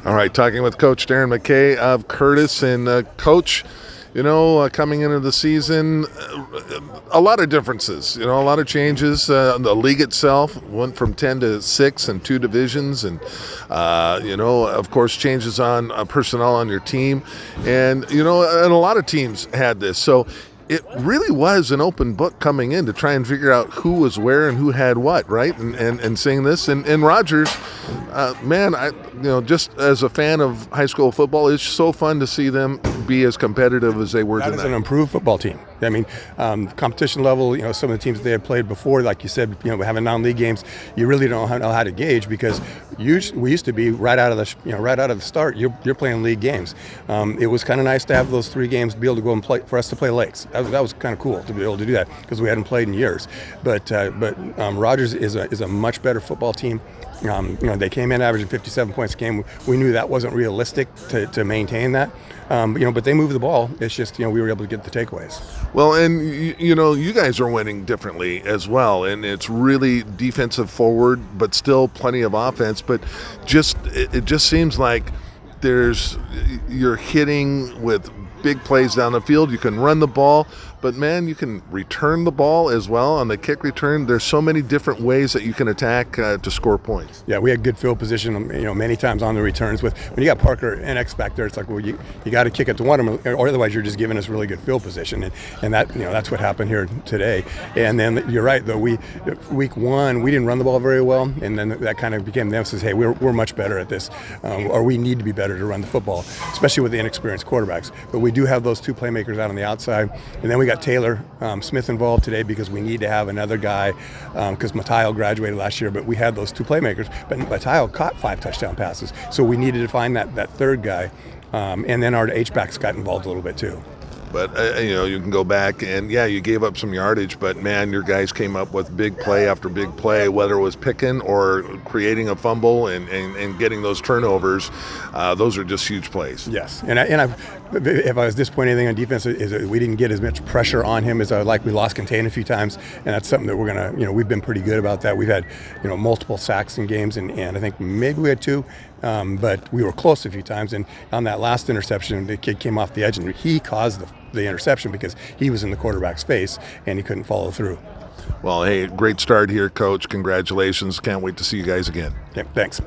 All right, talking with Coach Darren McKay of Curtis. And Coach, coming into the season, a lot of differences, a lot of changes. The league itself went from 10 to 6 and 2 divisions. And, of course, changes on personnel on your team. And, and a lot of teams had this. So it really was an open book coming in to try and figure out who was where and who had what, right? And seeing this. And Rogers, just as a fan of high school football, it's so fun to see them be as competitive as they were tonight. That is an improved football team. I mean, competition level, some of the teams that they had played before, like you said, having non-league games, you really don't know how to gauge, because we used to be right out of the start, you're playing league games. It was kind of nice to have those 3 games to be able to go and play, for us to play Lakes. That was kind of cool to be able to do that, because we hadn't played in years. But Rogers is a much better football team. They came in averaging 57 points a game. We knew that wasn't realistic to maintain that. But they moved the ball. It's just, we were able to get the takeaways. Well, and you guys are winning differently as well, and it's really defensive forward, but still plenty of offense. But it just seems like you're hitting with big plays down the field. You can run the ball, but man, you can return the ball as well on the kick return. There's so many different ways that you can attack to score points. Yeah, we had good field position, many times on the returns. When you got Parker and X back there, it's like, well, you got to kick it to one of them, or otherwise you're just giving us really good field position. And that, that's what happened here today. And then you're right, though, week 1 we didn't run the ball very well, and then that kind of became the emphasis. Hey, we're much better at this, or we need to be better to run the football, especially with the inexperienced quarterbacks. But we do have those 2 playmakers out on the outside, and then we got Taylor Smith involved today, because we need to have another guy, because Mateo graduated last year, but we had those 2 playmakers. But Mateo caught 5 touchdown passes, so we needed to find that third guy, and then our H-backs got involved a little bit too. But, you can go back and, you gave up some yardage, but, man, your guys came up with big play after big play, whether it was picking or creating a fumble and getting ththose turnovers. Those are just huge plays. Yes, if I was disappointed anything on defense, is that we didn't get as much pressure on him as I like. We lost contain a few times, and that's something that we're going to, we've been pretty good about that. We've had, multiple sacks in games, and I think maybe we had 2, but we were close a few times. And on that last interception, the kid came off the edge, and he caused the interception because he was in the quarterback's face, and he couldn't follow through. Well, hey, great start here, Coach. Congratulations. Can't wait to see you guys again. Okay, thanks.